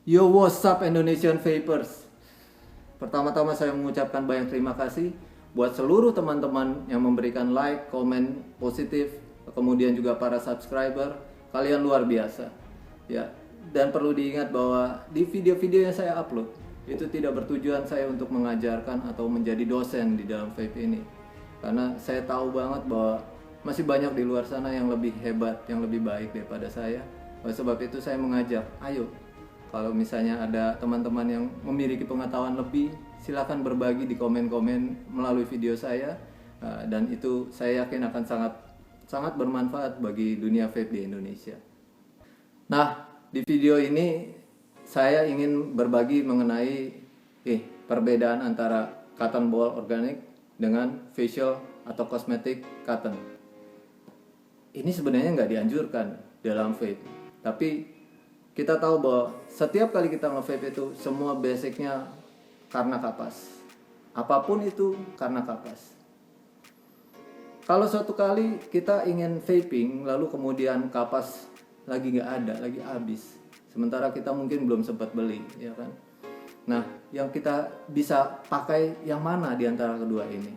Yo, what's up Indonesian Vapers? Pertama-tama saya mengucapkan banyak terima kasih buat seluruh teman-teman yang memberikan like, komen positif, kemudian juga para subscriber. Kalian luar biasa. Ya, dan perlu diingat bahwa di video-video yang saya upload itu tidak bertujuan saya untuk mengajarkan atau menjadi dosen di dalam vape ini. Karena saya tahu banget bahwa masih banyak di luar sana yang lebih hebat, yang lebih baik daripada saya. Oleh sebab itu saya mengajak, ayo kalau misalnya ada teman-teman yang memiliki pengetahuan lebih, silakan berbagi di komen-komen melalui video saya. Dan itu saya yakin akan sangat sangat bermanfaat bagi dunia vape di Indonesia. Nah, di video ini saya ingin berbagi mengenai perbedaan antara cotton ball organik dengan facial atau cosmetic cotton. Ini sebenarnya nggak dianjurkan dalam vape, tapi kita tahu bahwa setiap kali kita nge-vape itu semua basicnya karena kapas. Apapun itu karena kapas. Kalau suatu kali kita ingin vaping lalu kemudian kapas lagi nggak ada, lagi habis, sementara kita mungkin belum sempat beli, ya kan? Nah, yang kita bisa pakai yang mana di antara kedua ini?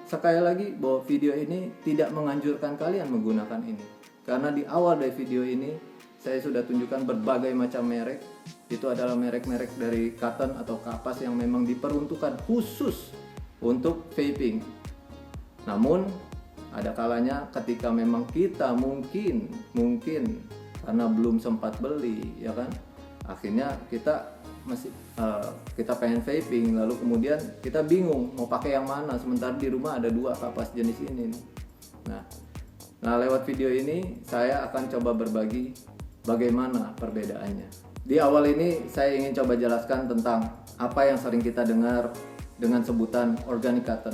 Sekali lagi bahwa video ini tidak menganjurkan kalian menggunakan ini, karena di awal dari video ini saya sudah tunjukkan berbagai macam merek. Itu adalah merek-merek dari cotton atau kapas yang memang diperuntukkan khusus untuk vaping. Namun ada kalanya ketika memang kita mungkin karena belum sempat beli, ya kan, akhirnya kita kita pengen vaping, lalu kemudian kita bingung mau pakai yang mana, sementara di rumah ada dua kapas jenis ini nih. Nah, lewat video ini saya akan coba berbagi bagaimana perbedaannya. Di awal ini saya ingin coba jelaskan tentang apa yang sering kita dengar dengan sebutan organic cotton.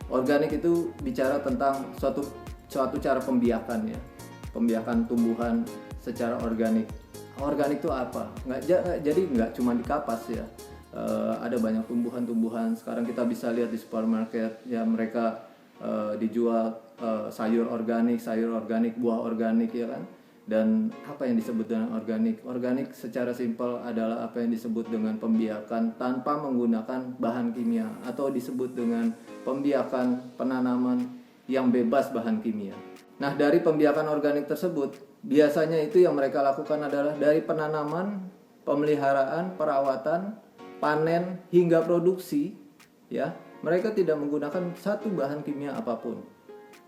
Organik itu bicara tentang suatu cara pembiakan, ya, pembiakan tumbuhan secara organik. Organik itu apa? Jadi nggak cuma di kapas, ya. Ada banyak tumbuhan-tumbuhan. Sekarang kita bisa lihat di supermarket, ya, mereka dijual sayur organik, buah organik, ya kan. Dan apa yang disebut dengan organik? Organik secara simpel adalah apa yang disebut dengan pembiakan tanpa menggunakan bahan kimia, atau disebut dengan pembiakan penanaman yang bebas bahan kimia. Nah, dari pembiakan organik tersebut, biasanya itu yang mereka lakukan adalah dari penanaman, pemeliharaan, perawatan, panen hingga produksi, ya. Mereka tidak menggunakan satu bahan kimia apapun.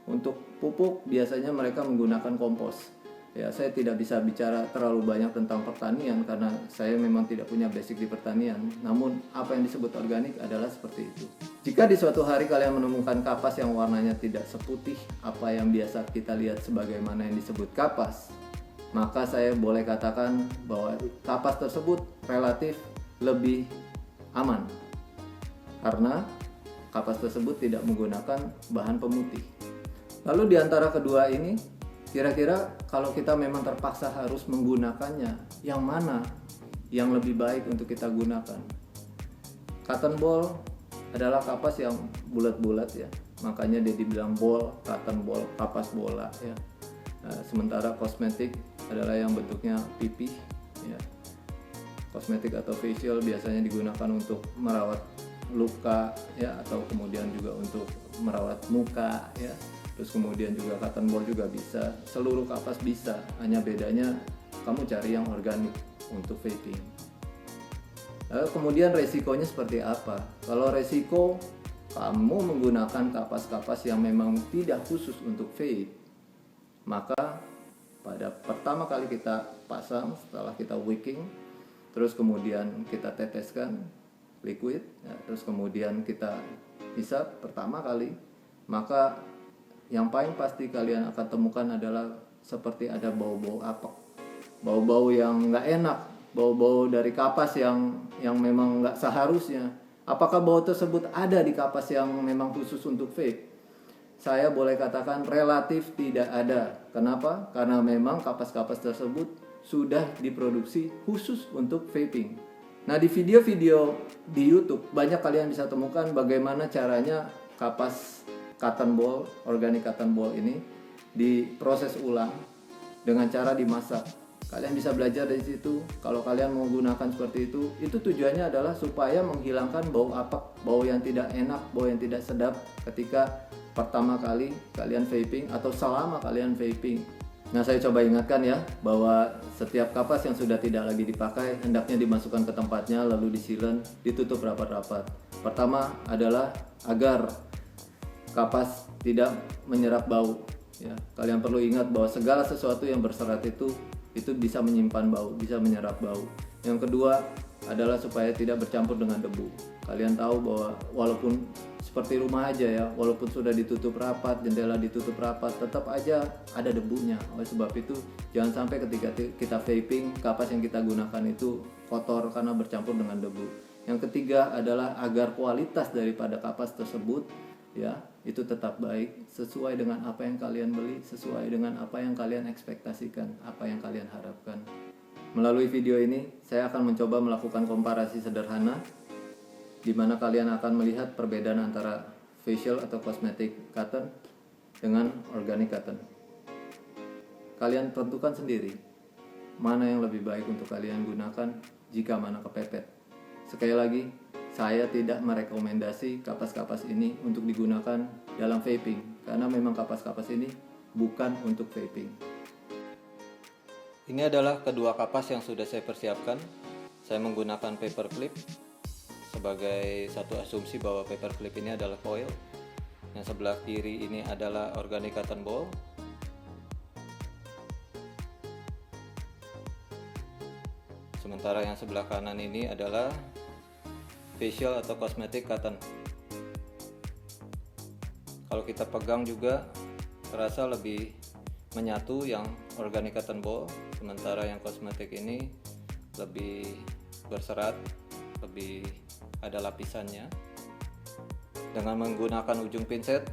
Untuk pupuk biasanya mereka menggunakan kompos. Ya, saya tidak bisa bicara terlalu banyak tentang pertanian karena saya memang tidak punya basic di pertanian. Namun apa yang disebut organik adalah seperti itu. Jika di suatu hari kalian menemukan kapas yang warnanya tidak seputih apa yang biasa kita lihat sebagaimana yang disebut kapas, maka saya boleh katakan bahwa kapas tersebut relatif lebih aman, karena kapas tersebut tidak menggunakan bahan pemutih. Lalu di antara kedua ini, kira-kira kalau kita memang terpaksa harus menggunakannya, yang mana yang lebih baik untuk kita gunakan? Cotton ball adalah kapas yang bulat-bulat, ya, makanya dia dibilang ball, cotton ball, kapas bola, ya. Sementara kosmetik adalah yang bentuknya pipih, ya. Kosmetik atau facial biasanya digunakan untuk merawat luka, ya, atau kemudian juga untuk merawat muka, ya. Terus kemudian juga cotton ball juga bisa, seluruh kapas bisa, hanya bedanya kamu cari yang organik untuk vaping. Lalu kemudian resikonya seperti apa? Kalau resiko kamu menggunakan kapas-kapas yang memang tidak khusus untuk vape, maka pada pertama kali kita pasang, setelah kita wicking, terus kemudian kita teteskan liquid, ya, terus kemudian kita hisap pertama kali, maka yang paling pasti kalian akan temukan adalah seperti ada bau-bau apek, bau-bau yang nggak enak, bau-bau dari kapas yang memang nggak seharusnya. Apakah bau tersebut ada di kapas yang memang khusus untuk vape? Saya boleh katakan relatif tidak ada. Kenapa? Karena memang kapas-kapas tersebut sudah diproduksi khusus untuk vaping. Nah, di video-video di YouTube banyak kalian bisa temukan bagaimana caranya kapas cotton ball, organic cotton ball ini diproses ulang dengan cara dimasak. Kalian bisa belajar dari situ. Kalau kalian mau gunakan seperti itu tujuannya adalah supaya menghilangkan bau apak, bau yang tidak enak, bau yang tidak sedap ketika pertama kali kalian vaping atau selama kalian vaping. Nah, saya coba ingatkan ya, bahwa setiap kapas yang sudah tidak lagi dipakai hendaknya dimasukkan ke tempatnya lalu disilen, ditutup rapat-rapat. Pertama adalah agar kapas tidak menyerap bau ya. Kalian perlu ingat bahwa segala sesuatu yang berserat itu bisa menyimpan bau, bisa menyerap bau. Yang kedua adalah supaya tidak bercampur dengan debu. Kalian tahu bahwa walaupun seperti rumah aja ya, walaupun sudah ditutup rapat, jendela ditutup rapat, tetap aja ada debunya. Oleh sebab itu jangan sampai ketika kita vaping, kapas yang kita gunakan itu kotor karena bercampur dengan debu. Yang ketiga adalah agar kualitas daripada kapas tersebut ya itu tetap baik, sesuai dengan apa yang kalian beli, sesuai dengan apa yang kalian ekspektasikan, apa yang kalian harapkan. Melalui video ini saya akan mencoba melakukan komparasi sederhana di mana kalian akan melihat perbedaan antara facial atau cosmetic cotton dengan organic cotton. Kalian tentukan sendiri mana yang lebih baik untuk kalian gunakan jika mana kepepet. Sekali lagi, saya tidak merekomendasi kapas-kapas ini untuk digunakan dalam vaping karena memang kapas-kapas ini bukan untuk vaping. Ini adalah kedua kapas yang sudah saya persiapkan. Saya menggunakan paperclip sebagai satu asumsi bahwa paperclip ini adalah coil. Yang sebelah kiri ini adalah organic cotton ball. Sementara yang sebelah kanan ini adalah facial atau cosmetic cotton. Kalau kita pegang juga terasa lebih menyatu yang organic cotton ball, sementara yang cosmetic ini lebih berserat, lebih ada lapisannya. Dengan menggunakan ujung pinset,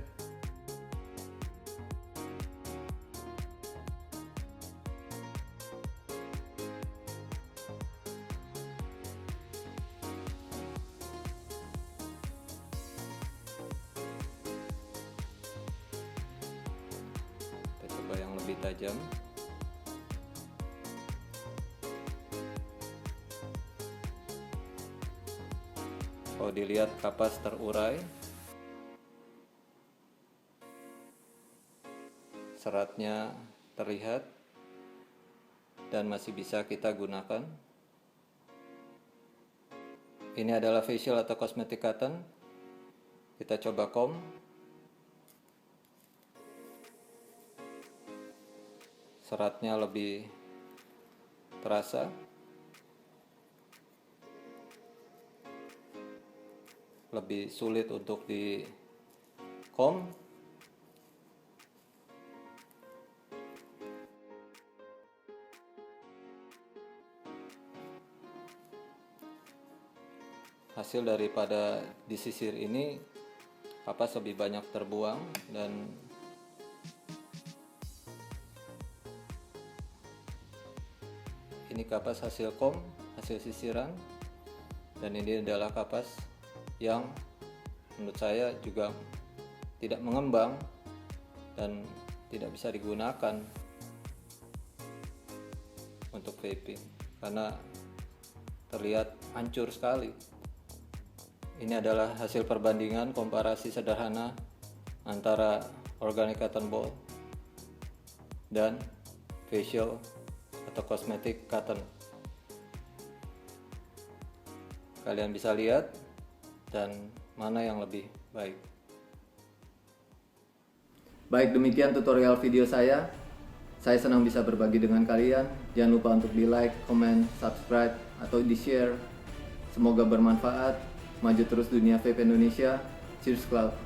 kita coba yang lebih tajam. Kalau dilihat kapas terurai, seratnya terlihat dan masih bisa kita gunakan. Ini adalah facial atau cosmetic cotton. Kita coba comb. Seratnya lebih terasa. Lebih sulit untuk di comb. Hasil daripada disisir ini kapas lebih banyak terbuang, dan ini kapas hasil comb, hasil sisiran, dan ini adalah kapas yang menurut saya juga tidak mengembang dan tidak bisa digunakan untuk vaping karena terlihat hancur sekali. Ini adalah hasil perbandingan komparasi sederhana antara organic cotton ball dan facial atau cosmetic cotton. Kalian bisa lihat dan mana yang lebih baik. Baik, demikian tutorial video saya. Saya senang bisa berbagi dengan kalian. Jangan lupa untuk di like, comment, subscribe, atau di share. Semoga bermanfaat. Maju terus dunia vape Indonesia. Cheers Cloud.